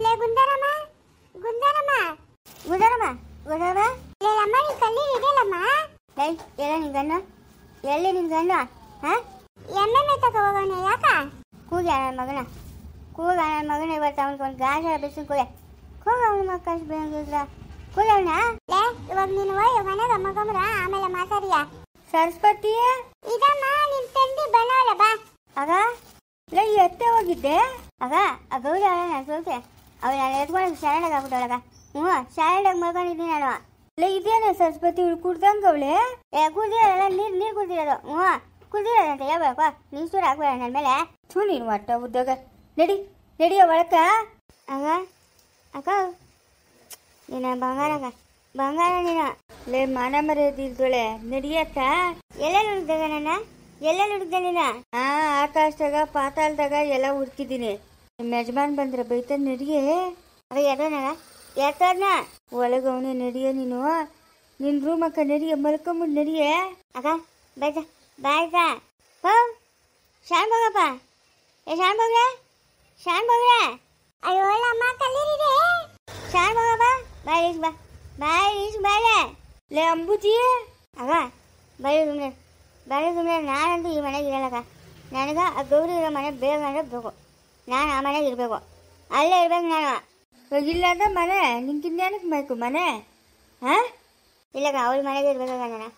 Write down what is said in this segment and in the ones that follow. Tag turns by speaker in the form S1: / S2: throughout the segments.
S1: ಲೇ ಗುಂದರಮ್ಮ ಗುಂದರಮ್ಮ ಗುಂದರಮ್ಮ ಗುಂದರಮ್ಮ ಲೇ ಅಮ್ಮ ನೀ ಕಲ್ಲಿ ಇದೆಯಲ್ಲಮ್ಮ. ಲೇ ಎಲ್ಲ ನಿನ್ ಗಂಡು ಎಲ್ಲಿ ನಿನ್ ಗಂಡು? ಹಾ ಎಮ್ಮೆ ಮೇತಕ ಹೋಗೋಣ ಯಾಕ? ಕೂಗ ನನ್ನ ಮಗನ ಕೂಗ ನನ್ನ ಮಗನ ಇವತ್ತು ಅವನ್ಕೊಂಡು ಗಾಜ ಬಿಸಿಲು ಕೂಗ ಕೂಗ ಅವನ ಮಕ್ಕ ಬೇಕಿದ್ರ ಕೂಗ ಅವನ. ಲೇ ಇವಾಗ ನೀನು ಹೋಯ್ ಮನೆಗೆ ಮಗಮ್ರ ಆಮೇಲೆ ಮಾತಾಡಿಯ. ಸರಸ್ವತಿ ಇದಮ್ಮ ನಿನ್ ತಂದಿ ಬನವಲ್ಲ ಬಾ. ಆಗ ಲೇ ಎತ್ತೆ ಹೋಗಿದ್ದೆ ಆಗ ಆ ಗೌರಿ ಅವಳ ನಾನು ಸೋಕೆ ಅವಳು ನಾನು ಎತ್ಕೊಂಡು ಶಾಲೆಗೆ ಆಗ್ಬಿಟ್ಟವಳಗ. ಶಾಲೆಗೆ ಮಲ್ಕೊಂಡಿದ್ದೀನಿ ನಾನು. ಲೇ ಇದೇನೆ ಸರಸ್ವತಿ ಇವಳು ಕುಡ್ದಂಗ ಅವಳೆ ಕುಡ್ದಿರೋಲ್ಲ ನೀರು ಕುಡ್ದಿರೋದು. ಕುಡ್ದಿರೋದಂತ ಹೇಳ್ಬೇಕು ನೀರು ಹಾಕ್ಬೇಡ ನನ್ನ ಮೇಲೆ. ನೀನು ಒಟ್ಟ ಉದ್ಯೋಗ ನಡಿ ನಡಿಯ ಒಳಕ. ಆಗ ಅಕ್ಕ ನೀನ ಬಂಗಾರಕ್ಕ ಬಂಗಾರ ನೀನು. ಲೇ ಮಾನ ಮರ್ಯಾದಿಲ್ದೊಳೆ ನಡಿಯಕ್ಕ. ಎಲ್ಲೆಲ್ಲಿ ಹುಡುಕ್ದಾಗ ನನ್ನ ಎಲ್ಲೆಲ್ಲಿ ಹುಡುಕ್ದೆ ನೀನು? ಆಕಾಶದಾಗ ಪಾತಾಳದಾಗ ಎಲ್ಲ ಹುಡುಕಿದ್ದೀನಿ. ನಿಮ್ಮ ಯಜಮಾನ್ ಬಂದ್ರೆ ಬೈತಾನ ನಡಿಯೇ. ಅವ ಎದೋನಾಗ ಎತ್ತೋದ್ನ ಒಳಗೆ ಅವನೇ ನಡಿಯ ನೀನು. ನಿನ್ನ ರೂಮಕ್ಕ ನಡಿಯ ಮಲ್ಕೊಂಬಿಟ್ಟು ನಡಿಯೇ. ಅಕ್ಕ ಬಾಯ್ತ ಬಾಯ್ತ ಹೋ ಶಾನ್ ಹೋಗಪ್ಪ. ಏ ಶಾನ್ ಹೋಗ್ರೆ ಶಾನ್ ಹೋಗ್ರೆ. ಅಯ್ಯೋ ಅಮ್ಮ ಕಲ್ಲೀರಿದೆ ಶಾನ್ ಹೋಗಪ್ಪ. ಬಾಯ್ ಬಾ ಬಾಯ್ ಬಾಯ್ಲೆ. ಲೇ ಅಂಬುಜಿ ಆಗ ಬಾಯಿ ಸುಮ್ಮನೆ ಬಾಯಿ ಸುಮ್ಮನೆ. ನಾನಂತೂ ಈ ಮನೆಗೆ ಇರಲ್ಲಕ್ಕ. ನನಗೆ ಆ ಗೌರಿ ಇರೋ ಮನೆ ಬೇಗ ಅಂದರೆ ಬೇಕು. ನಾನು ಆ ಮನೆಗೆ ಇರಬೇಕು ಅಲ್ಲೇ ಇರ್ಬೇಕು ನಾನು. ಇಲ್ಲಾಂದ್ರೆ ಮನೆ ನಿಂಗೆ ಇನ್ನೇನಕ್ಕೆ ಬೇಕು ಮನೆ? ಹಾಂ ಇಲ್ಲಕ್ಕ ಅವಳ ಮನೆಗೆ ಇರ್ಬೇಕಾಗ ನಾನು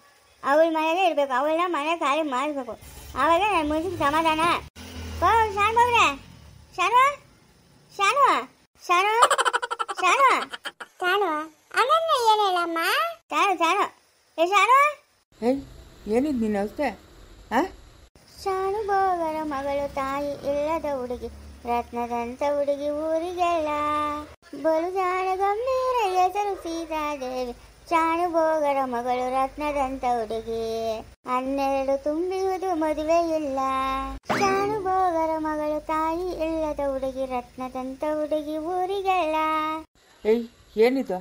S1: ಅವಳ ಮನೆಗೆ ಇರಬೇಕು. ಅವಳನ್ನ ಮನೆ ಖಾಲಿ ಮಾಡಬೇಕು ಆವಾಗ ನನ್ನ ಮುಂಚಿಗೆ ಸಮಾಧಾನ. ಓ ಶಾನು ಹೋಗ್ರೆ ಶಾನು ಶಾನು ಶಾನು ಶಾನು ಶಾನು ಅದನ್ನ ಏನಿಲ್ಲಮ್ಮ. ಶಾನು ಶಾನು ಏ ಶಾನು
S2: ಏನಿದ್ ನೀನು ಅಷ್ಟೇ?
S1: ಶಾನು ಬೋಗರ ಮಗಳು ತಾಯಿ ಇಲ್ಲದ ಹುಡುಗಿ ರತ್ನದಂತ ಹುಡುಗಿ ಊರಿಗೆಲ್ಲ ಬಲು ಜಾಣ ಗಂಭೀರ ಹೆಸರು ಸೀತಾದೇವಿ. ಶಾನು ಬೋಗರ ಮಗಳು ರತ್ನದಂತ ಹುಡುಗಿ 12 ತುಂಬಿಯುವುದು ಮದುವೆ ಇಲ್ಲ. ಶಾನು ಬೋಗರ ಮಗಳು ತಾಯಿ ಇಲ್ಲದ ಹುಡುಗಿ ರತ್ನದಂತ ಹುಡುಗಿ ಊರಿಗೆಲ್ಲ.
S2: ಏನಿದು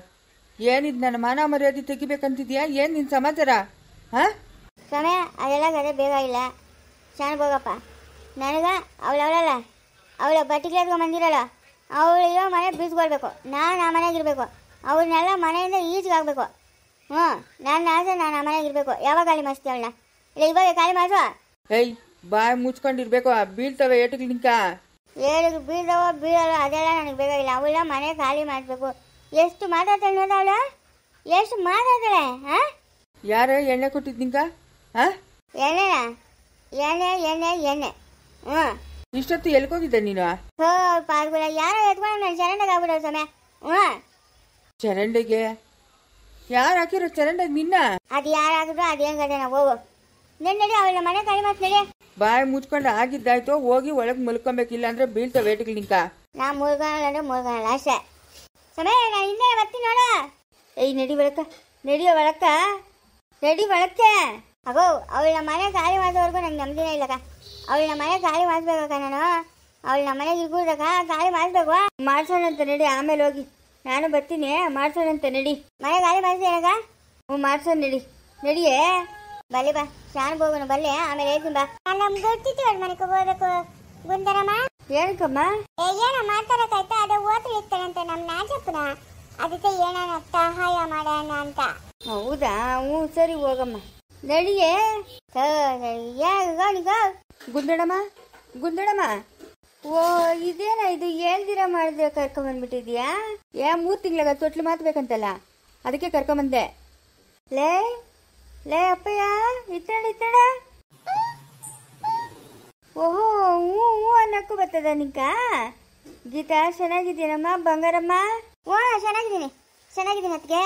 S2: ಏನಿದ್ ನನ್ನ ಮಾನ ಮರ್ಯಾದೆ ತೆಗಿಬೇಕಂತಿದ್ಯಾ? ಏನ್ ನಿನ್ ಸಮಾಚಾರ?
S1: ಸಮಯ ಅದೆಲ್ಲ ಗದೆ ಬೇಗ ಇಲ್ಲ. ಶಾನು ಬೋಗಪ್ಪ ನನಗ ಅವಳಲ್ಲ ಅವಳ ಬಟ್ಟೆಗೆ ಎತ್ಕೊಂಡ್ಬಂದಿರಲ್ಲ ಅವಳಿರೋ ಮನೆ ಬೀಸ್ಕೊಳ್ಬೇಕು. ನಾನು ಆ ಮನೆಗೆ ಇರಬೇಕು. ಅವ್ರನ್ನೆಲ್ಲ ಮನೆಯಿಂದ ಈಚೆಗೆ ಆಗಬೇಕು. ನನ್ನ ಆಸೆ ನಾನು ಆ ಮನೆಗೆ ಇರಬೇಕು. ಯಾವಾಗ ಖಾಲಿ ಮಾಡಿಸ್ತೀವಿ ಅವಳನ್ನ? ಇಲ್ಲ ಇವಾಗ ಖಾಲಿ ಮಾಡಿಸುವ.
S2: ಬಾಯ್ ಮುಚ್ಕೊಂಡಿರ್ಬೇಕು. ಬೀಳ್ತವೆ ಏಟಿಗೆ ನಿಂಕ
S1: ಏಟಿಗೆ ಬೀಳ್ದವೋ ಬೀಳಲ್ಲ ಅದೆಲ್ಲ ನನಗೆ ಬೇಕಾಗಿಲ್ಲ. ಅವಳ ಮನೆ ಖಾಲಿ ಮಾಡಿಸ್ಬೇಕು. ಎಷ್ಟು ಮಾತಾಡ್ತಾಳೆ ನೋಡ ಅವಳು ಎಷ್ಟು ಮಾತಾಡ್ತಾಳೆ.
S2: ಯಾರು ಎಣ್ಣೆ ಕೊಟ್ಟಿದ್ ನಿಂಕ?
S1: ಎಣ್ಣೆನಾ ಎಣ್ಣೆ ಎಣ್ಣೆ ಎಣ್ಣೆ.
S2: ಇಷ್ಟೊತ್ತು ಎಲ್ಕೋಗಿದ್ದೆ ನೀನು?
S1: ಪಾರ್ಗುಳ ಯಾರೋ ಎತ್ಕೊಂಡು ನಾನು ಚರಂಡಿಗೆ ಆಗ್ಬಿಡೋ ಸಮಯ.
S2: ಚರಂಡಿಗೆ ಯಾರು ಹಾಕಿರೋ ಚರಂಡಿಗೆ ನಿನ್ನ?
S1: ಅದು ಯಾರು ಹಾಕಿದ್ರು ಅದೇನು ಗದೆ ನಾವು ಹೋಗು ನಡಿ ಅವಳ ಮನೆ ಖಾಲಿ ಮಾಡಿ ನಡಿ.
S2: ಬಾಯಿ ಮುಚ್ಕೊಂಡು ಆಗಿದ್ದಾಯ್ತು ಹೋಗಿ ಒಳಗೆ ಮಲ್ಕೊಬೇಕಿಲ್ಲ ಅಂದ್ರೆ ಬೀಳ್ತಾವೆ ಏಟಿಗೆ ನಿಂಕ.
S1: ನಾ ಮುಳ್ಕೊಳ್ಳಲ್ಲ ಅಂದ್ರೆ ಮುಳ್ಕೊಳ್ಳಲ್ಲ ಅಷ್ಟೇ. ಸಮಯ ನಾನು ಹಿಂದೆ ಬರ್ತೀನಿ ನೋಡ. ನಡಿ ಒಳಕ ನಡಿಯೋ ಒಳಕ ನಡಿ ಒಳಕ್ಕೆ. ಅಗೋ ಅವಳ ಮನೆ ಖಾಲಿ ಮಾಡಿಸೋವರೆಗೂ ನಂಗೆ ನೆಮ್ಮದಿನೇ ಇಲ್ಲಕ್ಕ. ಅವಳ ಮನೆ ಖಾಲಿ ಮಾಡಿಸ್ಬೇಕಕ್ಕ ನಾನು. ಅವಳ ಮನೆಗೆ ಇರ್ಬೋದಕ್ಕ ಖಾಲಿ ಮಾಡಿಸ್ಬೇಕು. ಮಾಡ್ಸೋಣಂತ ನಡಿ ಆಮೇಲೆ ಹೋಗಿ ನಾನು ಬರ್ತೀನಿ ಮಾಡ್ಸೋಣಂತ ನಡಿ. ಮನೆ ಖಾಲಿ ಮಾಡಿಸ್ತೀನಕ್ಕ? ಮಾಡ್ಸೋಣ ನಡಿ ನಡಿಯೇ. ಬಲ್ಲಿ ಬಾ ಶಾನ್ ಹೋಗೋಣ ಬಲ್ಲೆ ಆಮೇಲೆ ಹೇಳ್ತೀನಿ ಬಾ. ನಮ್ಗೆ ಗೊತ್ತಿತ್ತು ಅವ್ರ ಮನೆಗೆ ಹೋಗೋದಕ್ಕೂ ಗುಂದರಮ್ಮ. ಏನಕ್ಕಮ್ಮ? ಏನೋ ಮಾತಾಡಕ್ಕಾಯ್ತಾ ಅದು ಓದ್ರಿ ಇರ್ತಾನಂತೆ ನಮ್ಮ ನಾಜಪ್ಪನ. ಅದಕ್ಕೆ ಏನಾನ ಸಹಾಯ ಮಾಡೋಣ ಅಂತ. ಹೌದಾ? ಸರಿ ಹೋಗಮ್ಮ ನಡಿಯೇ.
S2: ಗುಂದಡಮ್ಮ ಗುಂದಡಮ್ಮ
S1: ಓ ಇದೇನ ಇದು ಹೇಳ್ದಿರ ಮಾಡಿದ್ರೆ ಕರ್ಕೊಂಬಂದ್ಬಿಟ್ಟಿದ್ಯಾ?
S2: 3 ತಿಂಗಳಾಗ ತೊಟ್ಲು ಮಾತ್ಬೇಕಂತಲ್ಲ ಅದಕ್ಕೆ ಕರ್ಕೊಂಬಂದೆ.
S1: ಲೇ ಲೇ ಅಪ್ಪಯ್ಯ ಇತ್ತಡ ಓಹೋ ಹ್ಞೂ ಅನ್ನಕ್ಕೂ ಬರ್ತದ ನಿಂಕ. ಗೀತಾ ಚೆನ್ನಾಗಿದ್ದೀನಮ್ಮ ಬಂಗಾರಮ್ಮ? ಚೆನ್ನಾಗಿದ್ದೀನಿ ಅದಕ್ಕೆ.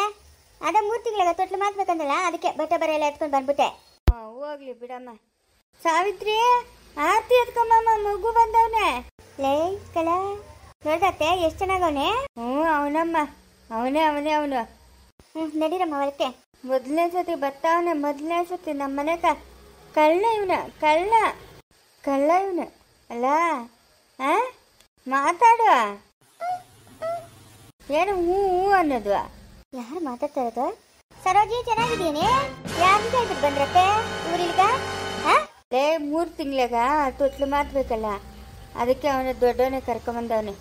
S1: ಅದೇ 3 ತಿಂಗಳಾಗ ತೊಟ್ಲು ಮಾತ್ಬೇಕಂತಲ್ಲ ಅದಕ್ಕೆ ಬಟ್ಟೆ ಬರ ಎಲ್ಲ ಎತ್ಕೊಂಡು ಬಂದ್ಬಿಟ್ಟೆ. ಹೋಗ್ಲಿ ಬಿಡಮ್ಮ. ಸಾವಿತ್ರಿ ಆರ್ತಿ ಎತ್ಕೊಂಬಮ್ಮ ಮಗು ಬಂದವನೆ. ಲೇ ಕಲ ನೋಡ್ದತ್ತೆ ಎಷ್ಟು ಚೆನ್ನಾಗವನೆ. ಅವನಮ್ಮ ಅವನೇ ಅವನು. ನಡೀರಮ್ಮ ಹೊರಕ್ಕೆ. ಮೊದಲನೇ ಸತಿ ಬರ್ತಾವನೆ ಮೊದಲನೇ ಸತಿ ನಮ್ಮ ಮನೆಗ. ಕಳ್ಳ ಇವನು ಅಲ್ಲ. ಮಾತಾಡುವ ಏನು ಹ್ಞೂ ಅನ್ನೋದು. ಯಾರು ಮಾತಾಡ್ತಾ ಇರೋದು? ಸರೋಜಿ ಚೆನ್ನಾಗಿದ್ದೀನಿ. ಯಾರು ಕೇಳ್ಬಿಟ್ಟು ಬಂದ್ರತ್ತೆ ಊರಿಲ್ಗ?
S2: 3 ತಿಂಗಳಾಗ ತೊಟ್ಲು ಮಾತ್ಬೇಕಲ್ಲ ಅದಕ್ಕೆ ಅವನ ದೊಡ್ಡವನೇ ಕರ್ಕೊಂಬಂದವನೆ.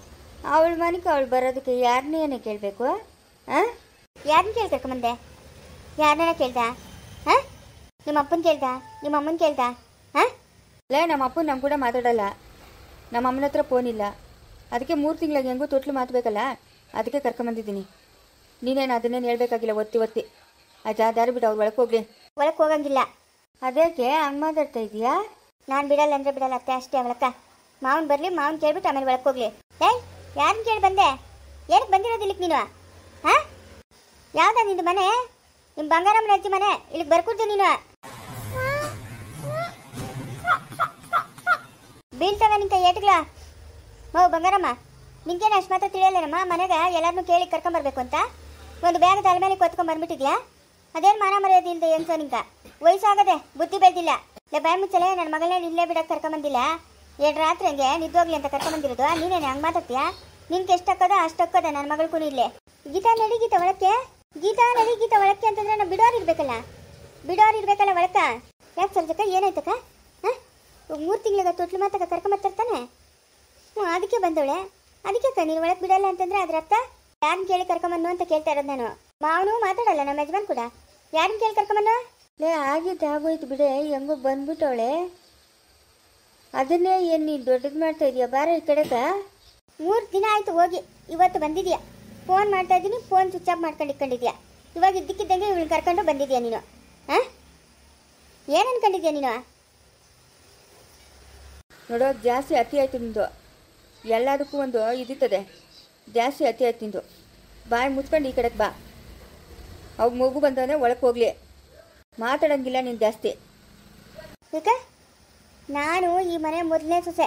S1: ಅವಳ ಮನೆಗೆ ಅವಳು ಬರೋದಕ್ಕೆ ಯಾರನ್ನೇ ಕೇಳಬೇಕು? ಹಾಂ, ಯಾರನ್ನ ಕೇಳಿ ಕರ್ಕೊಂಬಂದೆ? ಯಾರನ್ನ ಕೇಳ್ದ? ಹಾಂ, ನಿಮ್ಮ ಅಪ್ಪನ ಕೇಳ್ದ? ನಿಮ್ಮ ಅಮ್ಮನ ಕೇಳ್ದ? ಹಾಂ,
S2: ಲೇ, ನಮ್ಮ ಅಪ್ಪನ ನಮ್ಮ ಕೂಡ ಮಾತಾಡಲ್ಲ. ನಮ್ಮ ಅಮ್ಮನ ಹತ್ರ ಫೋನ್ ಇಲ್ಲ. ಅದಕ್ಕೆ 3 ತಿಂಗಳಿಗೆ ಹೆಂಗೂ ತೊಟ್ಲು ಮಾತಬೇಕಲ್ಲ, ಅದಕ್ಕೆ ಕರ್ಕೊಂಬಂದಿದ್ದೀನಿ. ನೀನೇನು ಅದನ್ನೇನು ಹೇಳ್ಬೇಕಾಗಿಲ್ಲ. ಒತ್ತಿ ಆಯ್ತಾ? ದಾರಿ ಬಿಡು, ಅವ್ರು
S1: ಒಳಗೆ ಹೋಗಂಗಿಲ್ಲ. ಅದಕ್ಕೆ ಹಂಗೆ ಮಾತಾಡ್ತಾ ಇದೀಯಾ? ನಾನು ಬಿಡಲ್ಲ ಅಂದರೆ ಬಿಡಲ್ಲ ಅತ್ತೆ, ಅಷ್ಟೇ ಅವಳಕ್ಕ. ಮಾವನ್ ಬರಲಿ, ಮಾವನ್ ಕೇಳ್ಬಿಟ್ಟು ಆಮೇಲೆ ಒಳಗೆ ಹೋಗ್ಲಿ. ಏಯ್, ಯಾರನ್ನ ಕೇಳಿ ಬಂದೆ? ಏನಕ್ಕೆ ಬಂದಿರೋದು ಇಲ್ಲಿಗೆ ನೀನು? ಹಾಂ, ಯಾವ್ದ ನಿಂದು ಮನೆ? ನಿಮ್ಮ ಬಂಗಾರಮ್ಮನ ಅಜ್ಜಿ ಮನೆ. ಇಲ್ಲಿಗೆ ಬರ್ಕೊಡ್ದು ನೀನು. ಬೀಳ್ತವೆ ನಿಂಕ ಏಟ್ಗಳ. ಬಂಗಾರಮ್ಮ, ನಿಂಗೇನು ಅಷ್ಟು ಮಾತ್ರ ತಿಳಿಯಲ್ಲೇನಮ್ಮ? ಮನೆಗೆ ಎಲ್ಲರನ್ನೂ ಕೇಳಿ ಕರ್ಕೊಂಬರ್ಬೇಕು ಅಂತ ಒಂದು ಬ್ಯಾಗ್ ತಲೆ ಮೇಲೆ ಕೊತ್ಕೊಂಡ್ಬಂದ್ಬಿಟ್ಟಿದ್ಯಾ? ಅದೇನು ಮಾನ ಮರ್ಯಾದೆ ಇಲ್ಲದೆ ಏನ್ಸೋ ನಿಂಕ? ವಯಸ್ಸಾಗದೆ, ಬುದ್ಧಿ ಬೆಳೆದಿಲ್ಲ. ಇಲ್ಲ ಬಾಯಿ ಮುಚ್ಚಲೆ, ನನ್ನ ಮಗಳನ್ನ ಇಲ್ಲೇ ಬಿಡಕ್ಕೆ ಕರ್ಕೊಂಬಂದಿಲ್ಲ. 2 ರಾತ್ರಿ ಹಂಗೆ ನಿದ್ದೋಗ್ಲಿ ಅಂತ ಕರ್ಕೊಂಬಂದಿರೋದು. ನೀನೇನು ಹಂಗೆ ಮಾತಾಡ್ತೀಯಾ? ನಿನ್ಗೆ ಎಷ್ಟು ಹಾಕೋದ ಅಷ್ಟು ಹಾಕೋದ. ನನ್ನ ಮಗಳಿಗೂ ಇಲ್ಲೇ. ಗೀತಾ ನಡಿ, ಗೀತಾ ಒಳಕ್ಕೆ. ಗೀತಾ ನಡಿ, ಗೀತಾ ಒಳಕ್ಕೆ ಅಂತಂದ್ರೆ ನಾವು ಬಿಡೋರು ಇರ್ಬೇಕಲ್ಲ ಒಳಕ. ಯಾಕೆ ಸರ್ಜಕ್ಕ, ಏನಾಯ್ತಕ್ಕ? ಹಾಂ, 3 ತಿಂಗಳಿಗೆ ತೊಟ್ಲು ಮಾತಕ್ಕ ಕರ್ಕೊಂಬರ್ತಾನೆ. ಅದಕ್ಕೆ ಬಂದವಳೆ. ಅದಕ್ಕೆ ನೀನು ಒಳಗೆ ಬಿಡಲ್ಲ ಅಂತಂದ್ರೆ ಅದ್ರ ಅರ್ಥ ಯಾರನ್ನ ಕೇಳಿ ಕರ್ಕೊಂಬನ್ನು ಅಂತ ಕೇಳ್ತಾ ಇರೋದು ನಾನು. ಮಾವನು ಮಾತಾಡಲ್ಲ, ನಮ್ಮ ಯಜಮಾನ್ ಕೂಡ. ಯಾರನ್ನ ಕೇಳಿ ಕರ್ಕೊಂಬನ್ನು? ಲೇ, ಆಗೋಯ್ತು ಬಿಡೆ, ಹೆಂಗೋ ಬಂದ್ಬಿಟ್ಟವಳೆ. ಅದನ್ನೇ ಏನು ನೀನು ದೊಡ್ಡದು ಮಾಡ್ತಾ ಇದೀಯ? ಬಾರ ಈ ಕಡೆಗ. 3 ದಿನ ಆಯ್ತು ಹೋಗಿ, ಇವತ್ತು ಬಂದಿದ್ಯಾ. ಫೋನ್ ಮಾಡ್ತಾ ಇದ್ದೀನಿ, ಫೋನ್ ಸ್ವಿಚ್ ಆಫ್ ಮಾಡ್ಕೊಂಡು ಇಟ್ಕೊಂಡಿದ್ಯಾ. ಇವಾಗ ಇದ್ದಕ್ಕಿದ್ದಂಗೆ ಇವಳು ಕರ್ಕೊಂಡು ಬಂದಿದ್ಯಾ ನೀನು. ಹಾಂ, ಏನು ಅನ್ಕೊಂಡಿದ್ಯಾ ನೀನು?
S2: ನೋಡೋ, ಜಾಸ್ತಿ ಅತಿ ಆಯ್ತು ನಿಂದು. ಎಲ್ಲದಕ್ಕೂ ಒಂದು ಇದಿರ್ತದೆ. ಜಾಸ್ತಿ ಅತಿ ಆಯ್ತು ನಿಂದು. ಬಾಯಿ ಮುಚ್ಕೊಂಡು ಈ ಕಡೆಗೆ ಬಾ. ಅವಾಗ ಮಗು ಬಂದವನೇ ಒಳಗೆ ಹೋಗ್ಲಿ. ಮಾತಾಡೋಂಗಿಲ್ಲ ನೀನು ಜಾಸ್ತಿ.
S1: ಯಾಕೆ? ನಾನು ಈ ಮನೆ ಮೊದಲನೇ ಸೊಸೆ,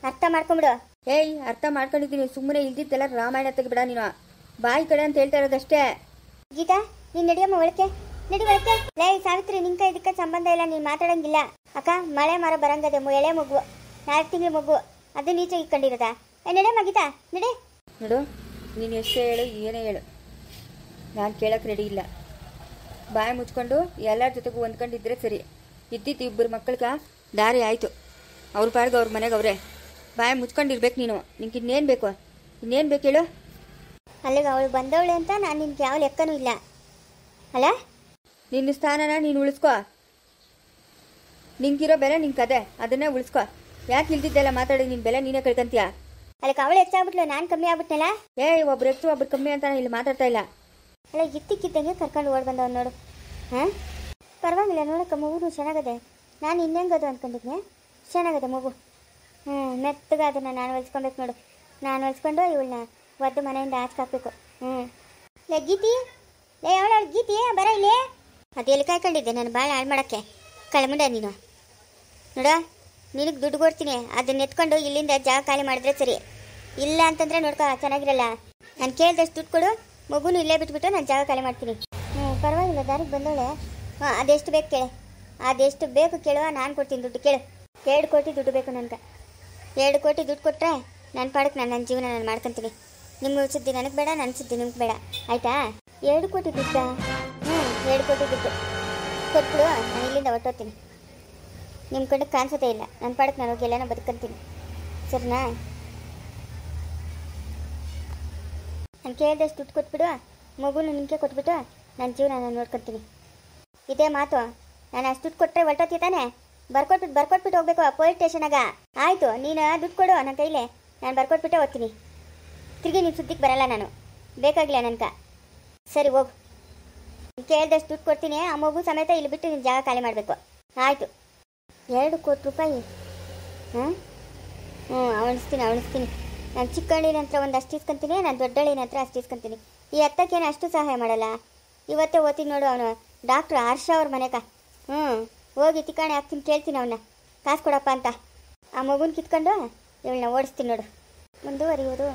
S1: ಅರ್ಥ ಮಾಡ್ಕೊಂಬಿಡು.
S2: ಏಯ್, ಅರ್ಥ ಮಾಡ್ಕೊಂಡಿದ್ದೀನಿ. ಸುಮ್ಮನೆ ಇಲ್ದಿದ್ದೆಲ್ಲ ರಾಮಾಯಣ ತೆಗಿಬಿಡ ನೀನು. ಬಾಯಿ ಕಡೆ ಅಂತ ಹೇಳ್ತಾ ಇರೋದಷ್ಟೇ.
S1: ಗೀತಾ, ನೀನು ನಡಿಯಮ್ಮ ಒಳಕ್ಕೆ. ನಡಿ ಒಳಕ್ಕೆ. ಲೇ ಸಾವಿತ್ರಿ, ನಿಂಕ ಇದಕ್ಕೆ ಸಂಬಂಧ ಇಲ್ಲ, ನೀನು ಮಾತಾಡೋಂಗಿಲ್ಲ. ಅಕ್ಕ, ಮಳೆ ಮರ ಬರಂಗದೆ, ಎಳೆ ಮಗು, 4 ತಿಂಗಳ ಮಗು, ಅದನ್ನ ಈಚೆ ಇಟ್ಕೊಂಡಿರೋದ? ನಡಿಯಮ್ಮ ಗೀತಾ, ನಡಿ.
S2: ನೋಡು, ನೀನು ಎಷ್ಟೇ ಹೇಳು, ಏನೇ ಹೇಳು, ನಾನು ಕೇಳಕ್ಕೆ ರೆಡಿ ಇಲ್ಲ. ಬಾಯಿ ಮುಚ್ಕೊಂಡು ಎಲ್ಲರ ಜೊತೆಗೂ ಹೊಂದ್ಕೊಂಡಿದ್ರೆ ಸರಿ. ಇದ್ದಿದ್ದು 2 ಮಕ್ಕಳಿಗೆ ದಾರಿ ಆಯಿತು. ಅವ್ರ ಪಾಡ್ಗೆ ಅವ್ರ ಮನೆಗೆ ಅವರೇ. ಬಾಯಿ ಮುಚ್ಕೊಂಡಿರ್ಬೇಕು ನೀನು. ನಿಂಗೆ ಇನ್ನೇನು ಬೇಕು? ಇನ್ನೇನು ಬೇಕು ಹೇಳು?
S1: ಅಲ್ಲಿಗೆ ಅವಳು ಬಂದವಳೆ ಅಂತ ನಾನು ನಿನ್ಗೆ ಯಾವ ಲೆಕ್ಕನೂ ಇಲ್ಲ ಅಲ್ಲ.
S2: ನಿನ್ನ ಸ್ಥಾನನ ನೀನು ಉಳಿಸ್ಕೊ. ನಿಂಗಿರೋ ಬೆಲೆ ನಿಂಗೆ ಕದೆ, ಅದನ್ನೇ ಉಳಿಸ್ಕೊ. ಯಾಕೆ ಇಲ್ದಿದ್ದೆಲ್ಲ ಮಾತಾಡಿ ನಿನ್ನ ಬೆಲೆ ನೀನೇ ಕಳ್ಕೊಂತೀಯ?
S1: ಅಲ್ಲಿಗೆ ಅವಳು ಹೆಚ್ಚಾಗ್ಬಿಟ್ಲು, ನಾನು ಕಮ್ಮಿ ಆಗ್ಬಿಟ್ನಲ್ಲ.
S2: ಒಬ್ರು ಹೆಚ್ಚು ಒಬ್ರು ಕಮ್ಮಿ ಅಂತ ಇಲ್ಲಿ ಮಾತಾಡ್ತಾ ಇಲ್ಲ.
S1: ಅಲ್ಲ, ಇತ್ತಿಕ್ಕಿದ್ದಂಗೆ ಕರ್ಕೊಂಡು ಓಡ್ ಬಂದವ್ ನೋಡು. ಹಾಂ, ಪರವಾಗಿಲ್ಲ ನೋಡಕ್ಕ, ಮಗುನು ಚೆನ್ನಾಗದೆ. ನಾನು ಇನ್ನೆಂಗದು ಅಂದ್ಕೊಂಡಿದ್ನೆ. ಚೆನ್ನಾಗದೆ ಮಗು. ಮೆತ್ತಗ ಅದನ್ನು ನಾನು ಹೊಲ್ಸ್ಕೊಬೇಕು ನೋಡು. ನಾನು ಹೊಲ್ಸ್ಕೊಂಡು ಇವಳನ್ನ ಒದ್ದು ಮನೆಯಿಂದ ಆಚೆ ಹಾಕ್ಬೇಕು. ಲೇ ಗೀತಿ, ಲೇ ಅವಳ ಗೀತಿ, ಬರ ಇಲ್ಲಿ. ಅದೆಲ್ಲಿ ಕಾಯ್ಕೊಂಡಿದ್ದೆ ನಾನು ಭಾಳ ಹಾಳು ಮಾಡೋಕ್ಕೆ. ಕಳ್ಮುಂಡ ನೀನು. ನೋಡ, ನಿನಗೆ ದುಡ್ಡು ಕೊಡ್ತೀನಿ, ಅದನ್ನ ಎತ್ಕೊಂಡು ಇಲ್ಲಿಂದ ಜಾಗ ಖಾಲಿ ಮಾಡಿದ್ರೆ ಸರಿ. ಇಲ್ಲ ಅಂತಂದರೆ ನೋಡ್ಕೊ, ಚೆನ್ನಾಗಿರಲ್ಲ. ನಾನು ಕೇಳಿದಷ್ಟು ದುಡ್ಡು ಕೊಡು, ಮಗುನು ಇಲ್ಲೇ ಬಿಟ್ಬಿಟ್ಟು ನಾನು ಜಾಗ ಖಾಲಿ ಮಾಡ್ತೀನಿ. ಪರವಾಗಿಲ್ಲ, ದಾರಿಗೆ ಬಂದವಳೆ. ಅದೆಷ್ಟು ಬೇಕು ಕೇಳೆ, ಅದೆಷ್ಟು ಬೇಕು ಕೇಳುವ, ನಾನು ಕೊಡ್ತೀನಿ ದುಡ್ಡು. ಕೇಳು. 2 ಕೋಟಿ ದುಡ್ಡು ಬೇಕು ನನಗೆ. 2 ಕೋಟಿ ದುಡ್ಡು ಕೊಟ್ಟರೆ ನನ್ನ ಪಾಡಕ್ಕೆ ನನ್ನ ಜೀವನ ನಾನು ಮಾಡ್ಕೊತೀನಿ. ನಿಮ್ಮ ಸುದ್ದಿ ನನಗೆ ಬೇಡ, ನನ್ನ ಸುದ್ದಿ ನಿಮ್ಗೆ ಬೇಡ, ಆಯಿತಾ? 2 ಕೋಟಿ ದುಡ್ಡಾ? 2 ಕೋಟಿ ದುಡ್ಡು ಕೊಟ್ಬಿಡು, ನಾನು ಇಲ್ಲಿಂದ ಹೊಟ್ಟೋಗ್ತೀನಿ. ನಿಮ್ಮ ಕಡೆಗೆ ಕಾಣಿಸೋದೇ ಇಲ್ಲ. ನನ್ನ ಪಾಡಕ್ಕೆ ನಾನು ಹೋಗಿ ಎಲ್ಲನ ಬದುಕಂತೀನಿ, ಸರಿನಾ? ನಾನು ಕೇಳಿದಷ್ಟು ದುಡ್ಡು ಕೊಟ್ಬಿಡು, ಮಗುನು ನಿಮಗೆ ಕೊಟ್ಬಿಟ್ಟು ನನ್ನ ಜೀವನ ನಾನು ನೋಡ್ಕೊತೀನಿ. ಇದೇ ಮಾತು. ನಾನು ಅಷ್ಟು ದುಡ್ಡು ಕೊಟ್ಟರೆ ಹೊರಟೋತಿ ತಾನೆ? ಬರ್ಕೊಟ್ಬಿಟ್ಟು ಹೋಗ್ಬೇಕು ಪೊಲೀಸ್ ಸ್ಟೇಷನಾಗ. ಆಯಿತು, ನೀನು ದುಡ್ಡು ಕೊಡು ನನ್ನ ಕೈಲೇ, ನಾನು ಬರ್ಕೊಟ್ಬಿಟ್ಟೆ ಹೋಗ್ತೀನಿ. ತಿರುಗಿ ನಿಮ್ಮ ಸುದ್ದಿಗೆ ಬರಲ್ಲ ನಾನು, ಬೇಕಾಗಿಲ್ಲ ನನಗೆ. ಸರಿ ಹೋಗು. ಕೇಳಿದಷ್ಟು ದುಡ್ಡು ಕೊಡ್ತೀನಿ, ಆ ಮಗು ಸಮೇತ ಇಲ್ಲಿ ಬಿಟ್ಟು ನಿನ್ನ ಜಾಗ ಖಾಲಿ ಮಾಡಬೇಕು. ಆಯಿತು. 2 ಕೋಟಿ ರೂಪಾಯಿ? ಅವಣಿಸ್ತೀನಿ. ನಾನು ಚಿಕ್ಕಹಳ್ಳಿನ ಹತ್ರ ಒಂದು ಅಷ್ಟು ಇಸ್ಕೊಂತೀನಿ, ನಾನು ದೊಡ್ಡಹಳ್ಳಿನ ಹತ್ರ ಅಷ್ಟು ಇಸ್ಕೊಂತೀನಿ. ಈ ಅತ್ತಕ್ಕೇನು ಅಷ್ಟು ಸಹಾಯ ಮಾಡಲ್ಲ. ಇವತ್ತೇ ಓದ್ತೀನಿ ನೋಡು, ಅವನು ಡಾಕ್ಟ್ರು ಹರ್ಷ ಅವ್ರ ಮನೆಗ. ಹೋಗಿ ತಿಕ್ಕಾಣೆ ಹಾಕ್ತೀನಿ, ಕೇಳ್ತೀನಿ ಅವನ್ನ ಕಾಸು ಕೊಡಪ್ಪ ಅಂತ. ಆ ಮಗುನ ಕಿತ್ಕೊಂಡು ಇವಳನ್ನ ಓಡಿಸ್ತೀನಿ ನೋಡು. ಮುಂದುವರಿಯುವುದು.